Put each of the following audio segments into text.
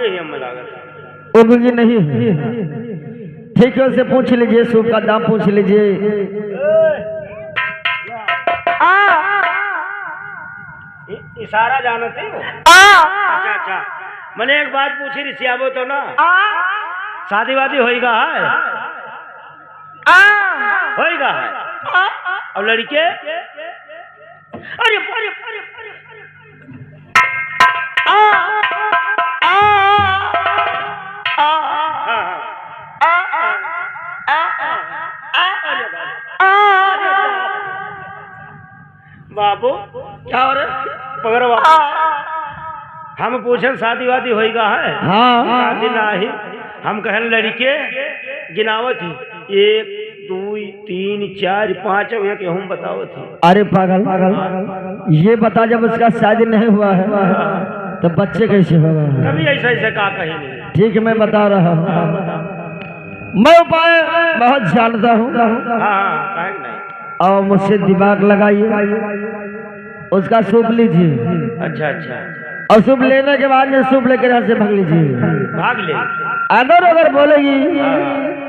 महंगे ही हमें लागत। वो महंगी नहीं है, ठीक है उससे पूछ लीजिए, सूप का दाम पूछ लीजिए। इशारा जानते हो? अच्छा अच्छा, मैंने एक बात पूछी रही सियाबो तो ना, शादी वादी होएगा है? होएगा है। और लड़के? अरे अरे अरे बाबू क्या हो रहा पकड़ो बाबू, हम पूछे शादी वादी होएगा है? हाँ शादी नहीं, हम कहन लड़के गिनावत ही 1 2 3 4 5 यहाँ के हम बतावत ही। अरे पागल, ये बता जब उसका शादी नहीं हुआ है तो बच्चे कैसे होगा? कभी ऐसा ऐसा का कहीं नहीं। ठीक है मैं बता रहा हूँ, मैं उपाय बहुत जानता हूँ। हाँ कहीं नहीं। और मुझसे दिमाग लगाइए, उसका सूप लीजिए। अच्छा अच्छा, और सूप लेने के बाद में सूप लेकर यहाँ से भाग लीजिए। भाग ले। अगर बोलेगी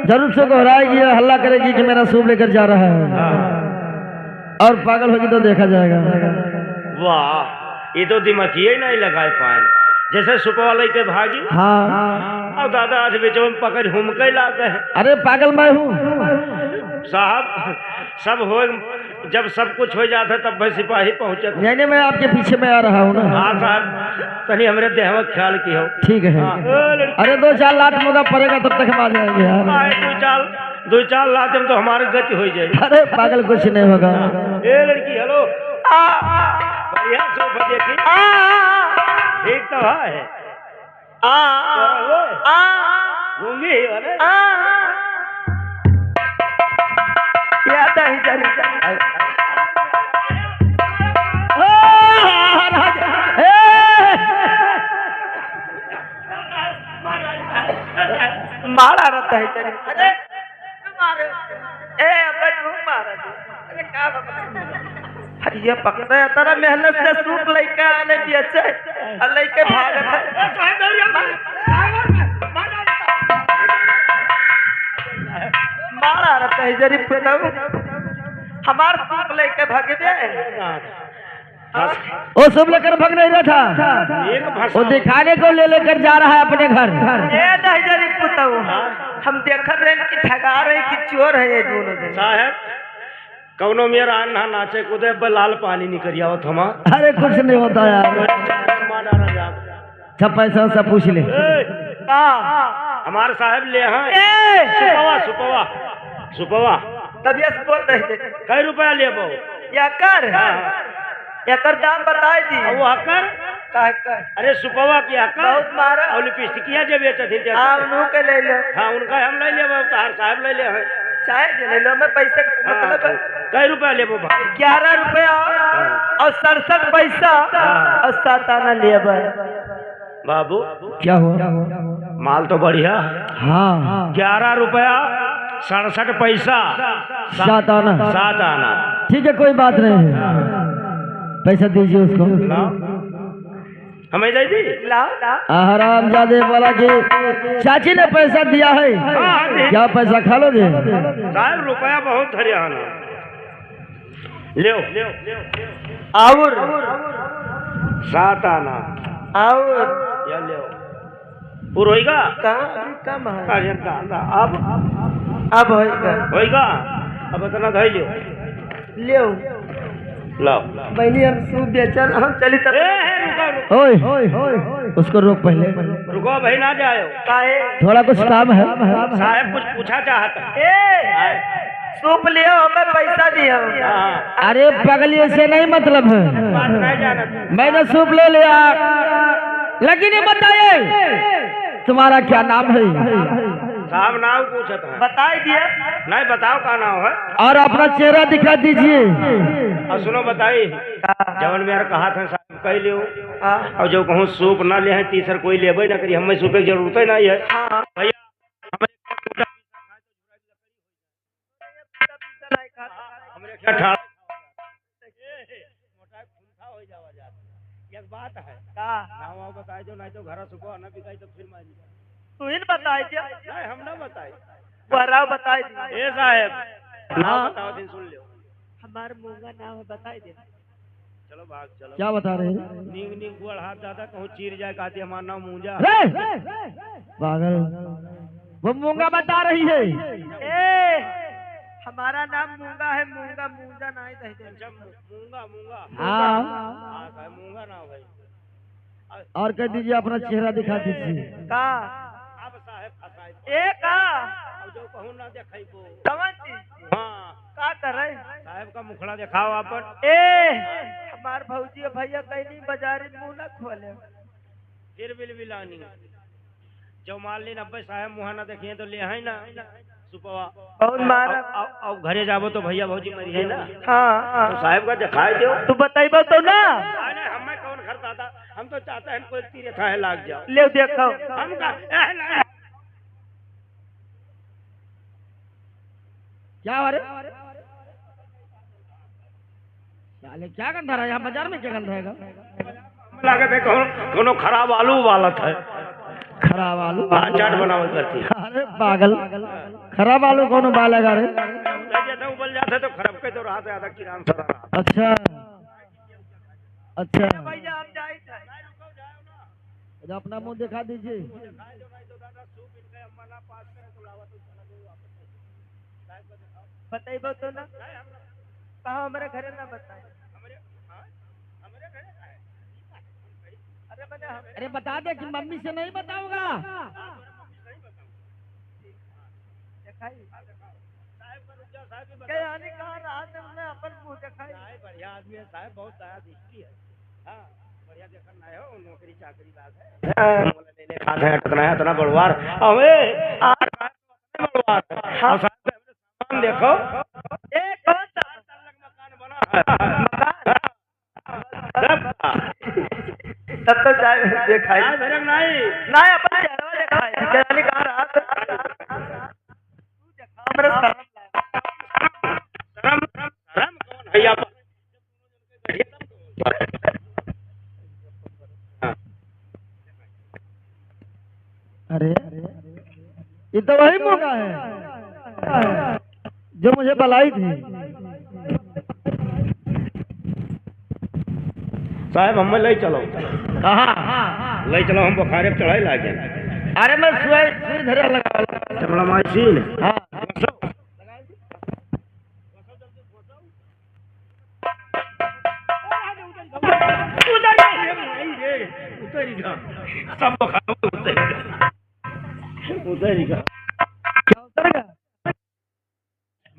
जरूर से घबराएगी, हल्ला करेगी कि मेरा सूप लेकर जा रहा है, और पागल होगी तो देखा जाएगा। वाह, ये तो दिमागी नहीं लगाए पाए, जैसे सुपवा लेके भागी। हाँ और दादा आज बेचो में पकड़ घूम के लाते हैं। अरे पागल मैं हूँ साहब, सब हो जब सब कुछ हो जाता तब भाई सिपाही पहुंचे। नहीं मैं आपके पीछे में आ रहा हूँ ना। हाँ साहब, तनी हमारे देह में ख्याल की हो। ठीक है। अरे 2-4 लाख मुझे पड़ेगा तब तक हम आ जाएंगे यार। 2-4 लाख में तो हमारी गति हो जाएगी। अरे पागल कुछ नहीं होगा। ए लड़की हेलो, बढ़िया सोफा देखी, ठीक तो है। गूंगी अरे याद ही चली मारा रहता है तेरे। अरे मारे ए अपन हूं मारा दे। अरे का बाबा ये पकड़ा है तेरा, मेहनत से सूट लेके आने बेचे और लेके भागत मारा रहता है जरी पेटो हमार सूट लेके भागे। वो सब लेकर भाग नहीं रहा था, वो दिखाने को ले लेकर जा रहा है अपने घर। हम देख रहे हैं कि ठगा रहे कि चोर है ये दोनों जन। साहब कौनो मेरा अन्ना नाचे कूदे लाल पानी नहीं करिया हो थमा। अरे कुछ नहीं होता यार, सब पैसा सब पूछ ले। हमारे साहब ले हैं सुपवा सुपवा तबियत बोल रहे थे। कई रुपया ले बहु या कर एकर दाम बताए दी। वो हकर अरे सुपवा की हकर बहुत मारा और लिपस्टिकिया जब बेचते थे उन्हों के ले लो। हाँ उनका हम ले ले तार साहब ले ले हैं चाहे ले लो। मैं पैसे मतलब कई रुपया ले भाई? 11 रुपया और 67 पैसा और 7 आना ले बाबू। क्या हुआ? माल तो बढ़िया। हाँ 11 रुपया 67 पैसा 7 आना। ठीक है कोई बात नहीं, पैसा दीजिए उसको। हमें दे दी। आराम जादे बोला कि चाची ने पैसा दिया है। क्या पैसा खा लोगे? साहब रुपया बहुत हरियाणा ले और 7 आना और या ले पूरा होएगा। कम है अब होएगा। अब इतना धै लियो ले लाओ बहनी हम सूप बेचन हम चली तब। रुको ओए उसको रोक पहले। रुको भाई ना जाओ, थोड़ा कुछ काम है। साहब कुछ पूछा चाहता। सूप लियो हमें पैसा दियो। अरे पगली से नहीं मतलब है, मैंने सूप ले लिया लेकिन ये बताइए तुम्हारा क्या नाम है? साहब नाम पूछा था। बताई दिया नहीं बताओ का नाम है और अपना चेहरा दिखा दीजिए। और सुनो बताइए जवन मेरा कहा था साहब कह लियो, और जो कहूँ सूप ना ले तीसर कोई लेबे ना करी, हमें सूप की जरूरत ही नहीं है भैया। एक बात है का नाव वाव बताए जो नहीं तो घर सुबह न बिकाई तो फिर मारी तू ही बताई दिया नहीं हम ना बताए वराव बताई दी ए साहब नाव बताओ दिन सुन लियो हमार मूंगा नाम है बताई दे चलो भाग चलो क्या बता रहे हैं? नींग नींग गुड़ हाथ ज्यादा कहूँ चीर जाए कहती हमारा नाम मूंजा पागल, वो मूंगा बता रही है। ए हमारा नाम मूंगा है मूंगा मूंजा नहीं दे दे अच्छा मूंगा मूंगा हाँ, हाँ साहब मूंगा ना भाई और कह दीजिए अपना चेहरा दिखा दीजिए। का अब साहब फसाए ए का अब जो कहूँ ना देखाई को कौन चीज हाँ का कर रहे साहब का मुखड़ा दिखाओ अपन ए हमार भौजी और भैया कहीं नहीं बाजारी मुंह ना खोले फिर बिलबिलानी जो मान ली 90 साहब मुहा ना देखिए तो ले है ना सुपवा बहुत मारा अब घरे जाबो तो भैया भौजी मरी है ना हाँ तो साहब का दिखाई दो तू बताइबो तो ना अरे हमें कौन घर दादा हम तो चाहते हैं कोई तीर था लाग जाओ ले देखो हम का क्या हो रहे? साले क्या गंधा रहा है? यहाँ बाजार में क्या गंधा है? लागत है कोनो खराब आलू उबालत है खराब आलू चाट बनावल करती है अरे पागल, खराब आलू कौन उबालेगा रे? जैसे उबल जाते तो खराब के तो रात ज्यादा किरान सरा रहा अच्छा अच्छा, भैया हम जाए तो अपना मुंह दिखा दीजिए। बताइबो तो ना कहा हमारे घरे ना बताए अरे बने हम अरे बता दे कि मम्मी से नहीं बताऊंगा। दिखाई के आने कहा रात में अपन मुंह दिखाई बढ़िया आदमी है साहब बहुत दया दृष्टि है हाँ बढ़िया देखना है वो नौकरी चाकरी बात है ले ले खाते हैं टकना है इतना बड़वार अबे बड़वार हाँ सामान देखो ए कौन सा मकान बना तब तो जाए दिखाई मेरे नहीं ना अपन चेहरा दिखाई के आने कहा रात तू दिखा हमारे शर्म शर्म कौन है यहाँ अरे ये तो वही मौका है जो मुझे बलाई थी। साहब हमें ले चलो कहाँ? ले चलो हम बुखारे पे चढ़ाई लागे अरे मैं सुई धरे लगा। चमड़ा माइसीन हाँ सब उतरेगा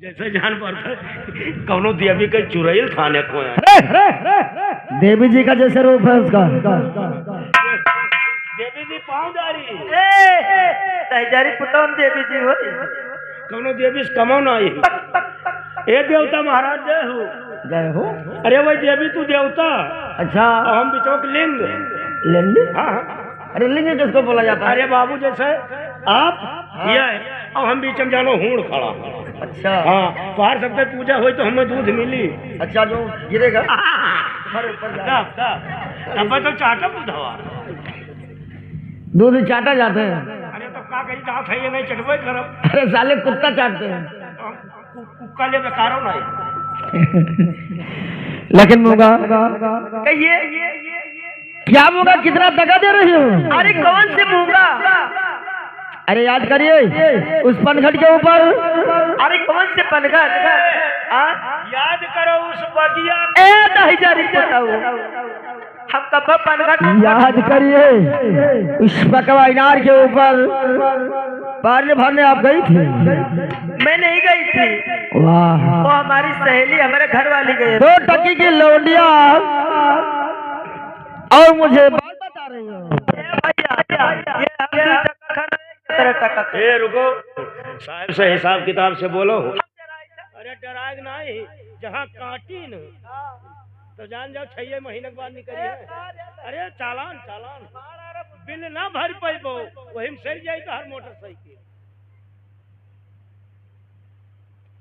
जैसे जान पड़ता कौनो देवी के चुरैल खाने को है देवी जी का जैसे रूप है उसका। देवी जी पाँवदारी ए तहजारी पुतौन देवी जी हो कौनो देवी से कमो ना आई ए देवता महाराज जय हो जय हो। अरे वही देवी तू देवता अच्छा और हम बिचौक लिंग लेंगे। हाँ अरे लिंग किसको बोला जाता है? अरे बाबू जैसे आप ये और हम बीच में जानो हूड़ खड़ा अच्छा हाँ बाहर सबसे पूजा हुई तो हमें दूध मिली अच्छा, जो गिरेगा तुम्हारे ऊपर जाएगा। अब तो चाटा बुधवा दूध चाटा जाते हैं। अरे तो का कही दांत है ये नहीं चटवे करब अरे साले कुत्ता चाटते हैं। कुक्का ले बेकारो नहीं लेकिन मूंगा कहिए क्या मूंगा कितना टका दे रही हो? अरे कौन से मूंगा अरे याद करिए उस पनघट के ऊपर। अरे कौन से पनघट याद करो उस बगिया ए तहजारी पुतौ हम कब पनघट याद करिए उस पकवा इनार के ऊपर पारने भरने आप गई थी? मैं नहीं गई थी वाह, वो हमारी सहेली हमारे घर वाली गई 2 टकी की लौंडिया और मुझे बात बता रही हो। ये टका ए रुको साहब से हिसाब किताब से बोलो अरे डराग नहीं जहाँ काटी न तो जान जाओ 6 महीने के बाद निकली है अरे चालान चालान बिल ना भर पैबो वही में सही जाई तो हर मोटरसाइकिल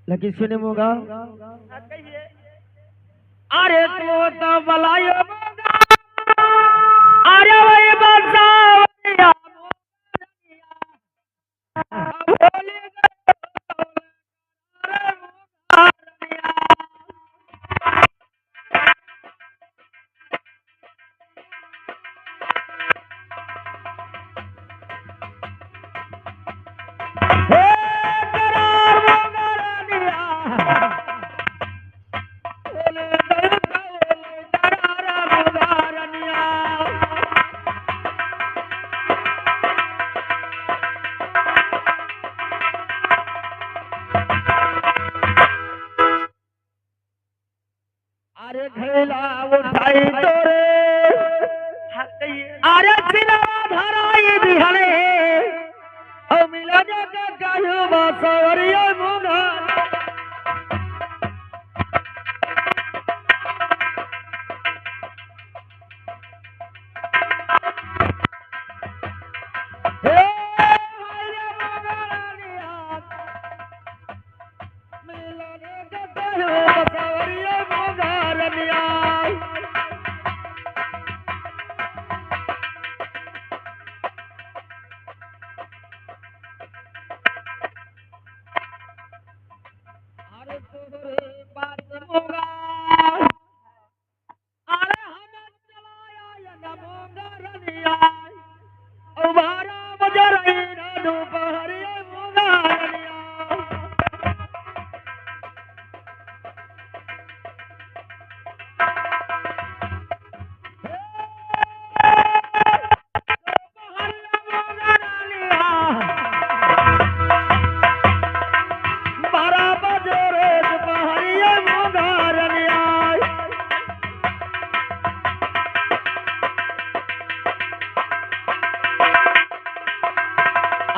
लेकिन सुने मूंगा अरे तो बलायो अरे वही बसावरिया बोले हे करार मोगरनिया बोले करार मोगरनिया अरे घैला उठाई तोरे हाँ कहिए अरे सिनवा धराई दिहले ओ मिला के कहू बसवरिया मुंगा हे हाय मोगरानिया मिला के कहू बसवरिया मुंगारनिया अरे तोरे बात मोगा अरे हम चलाया या न मोगरनिया ओ बारा बजरई न दोपहरिया मोगरनिया बारा बजरे दोपहरिया मोगरनिया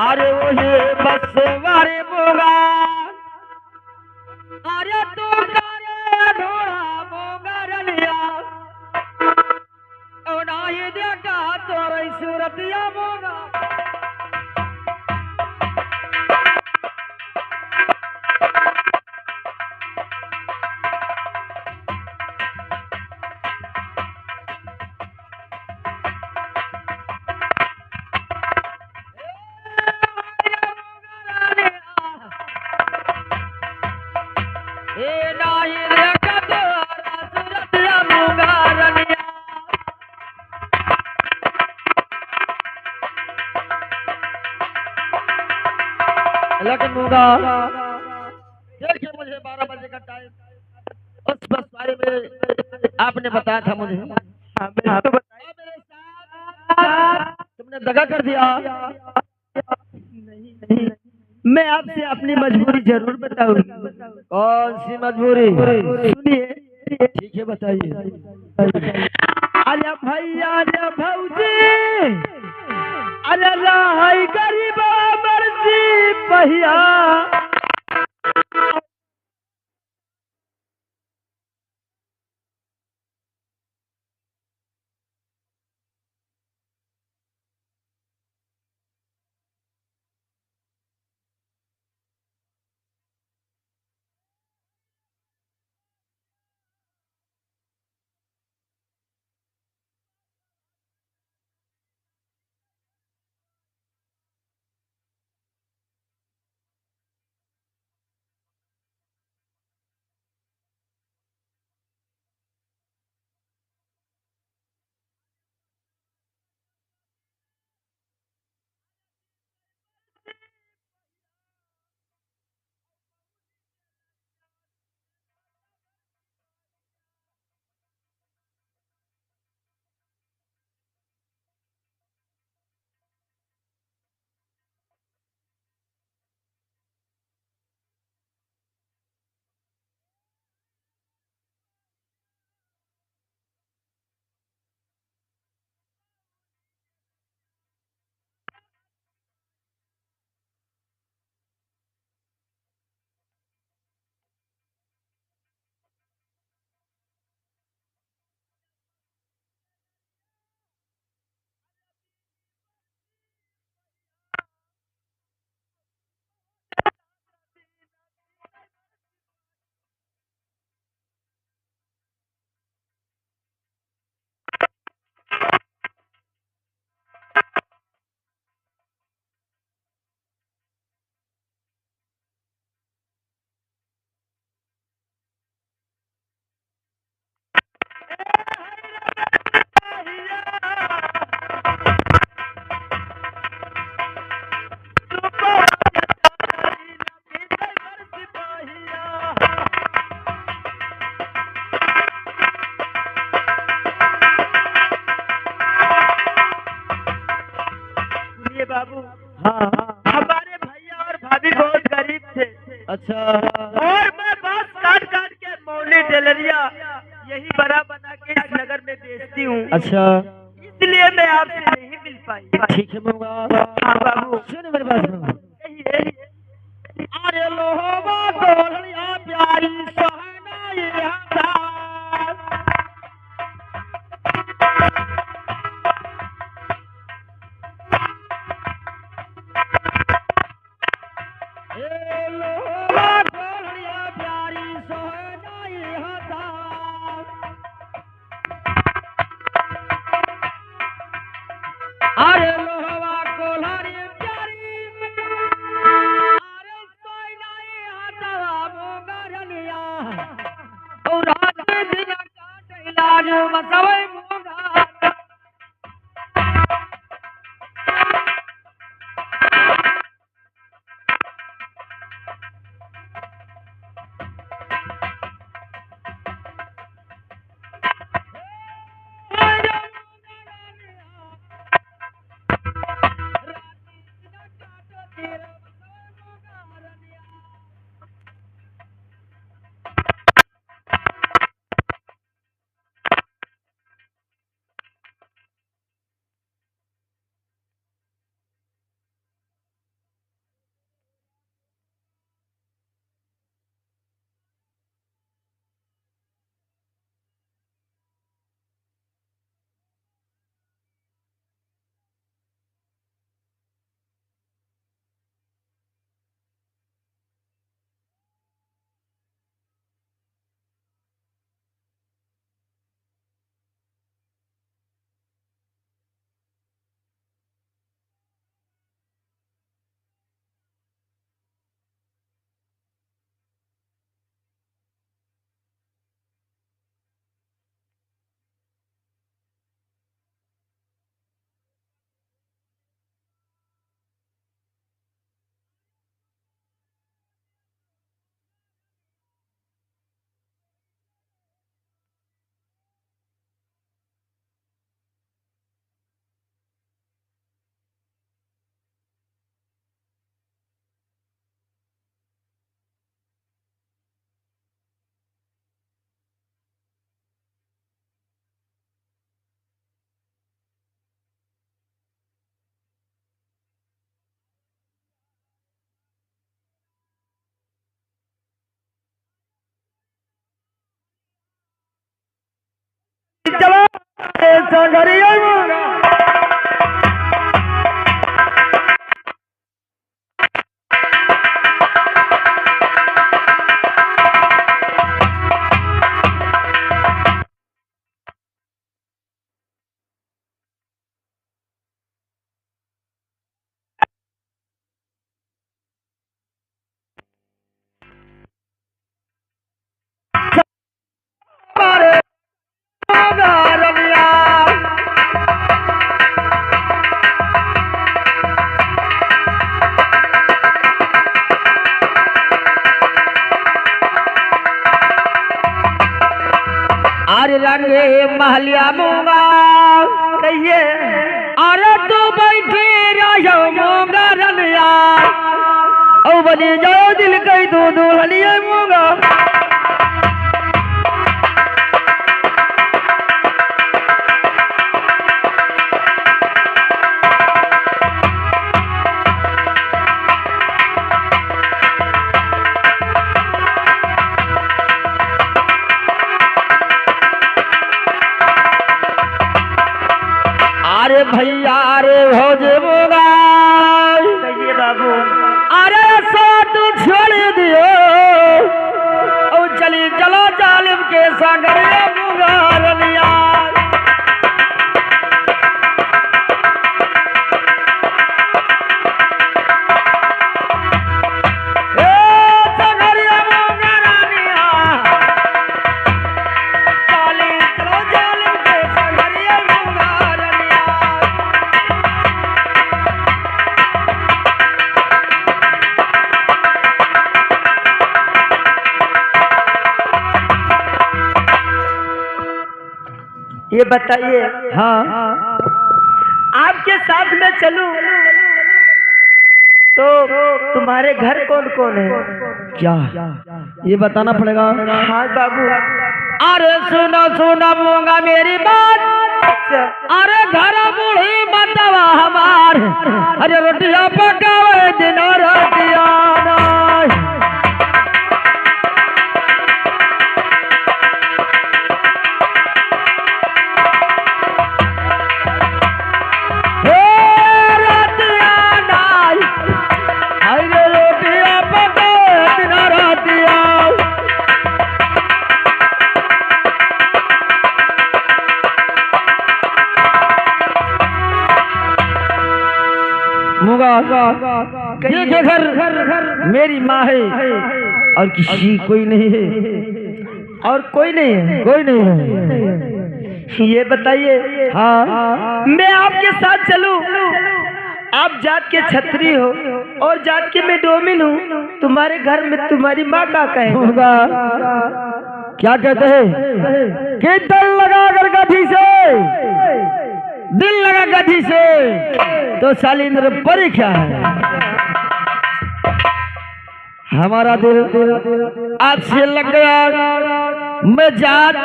अरे ओहे बस वारे मोगा अरे तू करे ढोड़ा मोगरनिया ओ नाही देखा तोरे सूरतिया मोगा ए नाही देखा तोरा सूरतिया मोगरनिया लेकिन होगा देखिए मुझे 12 बजे का टाइम उस बस वाले में आपने बताया था मुझे हाँ मैं तो बताइए मेरे साथ तुमने दगा कर दिया नहीं मैं आपसे अपनी मजबूरी जरूर बताऊंगी कौन सी मजबूरी सुनिए ठीक है बताइए अरे भैया अरे भौजी अरे लाही गरीबा मर्जी पहिया देखिए बाबू, हाँ हमारे भैया और भाभी बहुत गरीब थे अच्छा और मैं बस काट काट के मौली डलरिया यही बड़ा बना के इस नगर में बेचती हूँ, अच्छा इसलिए मैं आपसे नहीं मिल पाई। ठीक है मूंगा। हाँ बाबू, सुन मेरी बात सुनो। कहिए। अरे लोहवा गोलिया प्यारी सोहना ये हजार ए लोहवा गोलिया प्यारी सोहना ये हजार अरे लोहवा कोल्हारी प्यारी अरे सोहना ये हजार मोगरनिया और रात दिन काट इलाज मसवे मोगा चलो संगरिया मूंगा। अरे रंगे महलिया मूंगा कहिए। अरे तू बैठे रहो मूंगा रनिया ओ बनी जाओ दिल कई तू दुल्हनिया मूंगा अरे भैया अरे भोज मूंगा कहिए बाबू। अरे साथ छोड़ दियो और चली चलो जालिम के सागरिया मूंगा रनिया सागरिया मूंगा रनिया चली चलो जालिम के सागरिया मूंगा रनिया ये बताइए, हाँ आपके साथ में चलूं तो तुम्हारे घर कौन कौन है? क्या ये बताना पड़ेगा? हाँ बाबू। अरे सुनो सुनो मूंगा मेरी बात। अच्छा। अरे घर बूढ़ी मतवा हमार, अरे रोटियां पकावे दिन रातिया। ये घर मेरी माँ है और किसी कोई नहीं है। और कोई नहीं है? कोई नहीं है। ये बताइए। हाँ मैं आपके साथ चलूं? आप जात के छत्री हो और जात के मैं डोमिन हूँ। तुम्हारे घर में तुम्हारी माँ का कहेगा? क्या कहते हैं कि दिल लगा कर गधी से, दिल लगा गधी से तो शालींद्र परी क्या है। हमारा दिल आपसे लग गया। मैं जात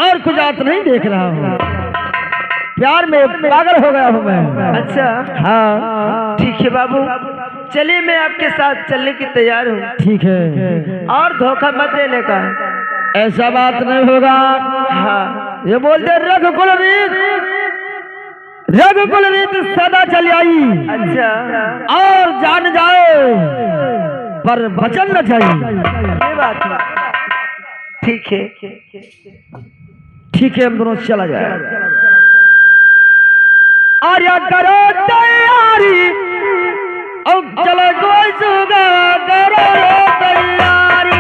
और कुछ जात नहीं देख रहा हूँ, प्यार में पागल हो गया हूँ मैं। अच्छा। हाँ ठीक है बाबू, चलिए मैं आपके साथ चलने की तैयार हूँ। ठीक है। और धोखा मत देने का। ऐसा बात नहीं होगा। हाँ। ये बोलते रघुकुल रीत सदा चली आई। अच्छा। और जान जाए पर वचन न चाहिए। ये बात है। ठीक है। ठीक है, हम दोनों चला जाए। आर्या करो तैयारी, अब चलो कोई सुगा करो तैयारी।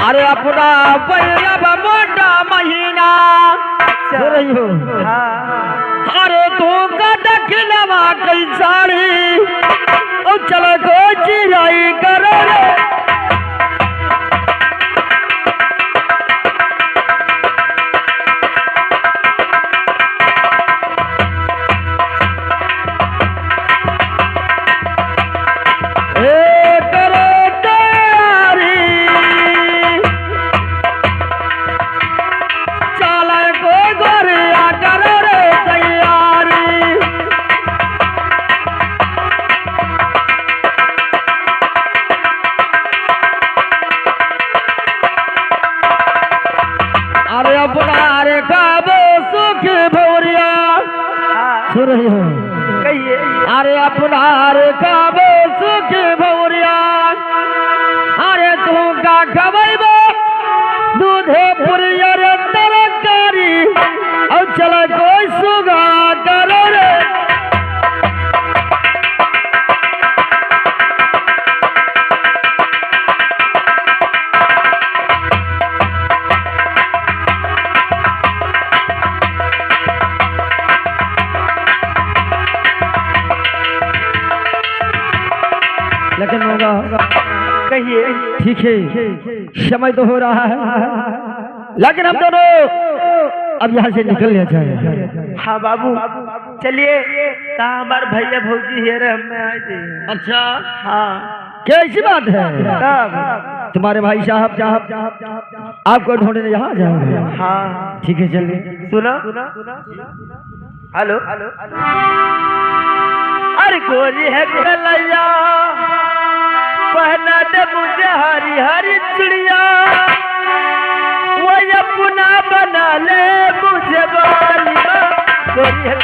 अरे अपना पहला मोटा महीना रही हो। अरे तू का दखिलवा कई साड़ी और चलो को चिराई करो रे। कहिए। अरे अपना का वो सुख भौरिया, अरे तू का खबैबो दूधे पुरिया रे तरकारी और चलो कोई सुगा करो रे। लेकिन होगा कहिए। ठीक है, समय तो हो रहा है, लेकिन हम दोनों अब यहाँ से निकल जाए। हाँ बाबू चलिए। कहाँ हमारे भैया भौजी है रे, हमें आए थे। अच्छा हाँ। कैसी बात है? तब तुम्हारे भाई साहब आपको ढूंढने यहाँ जाएंगे। हाँ ठीक है, चलिए। सुनो। हेलो। अरे गोरी है कलैया, पहना दे मुझे हरी हरी चिड़िया, वो अपना बना ले मुझे बालिया। गोरी है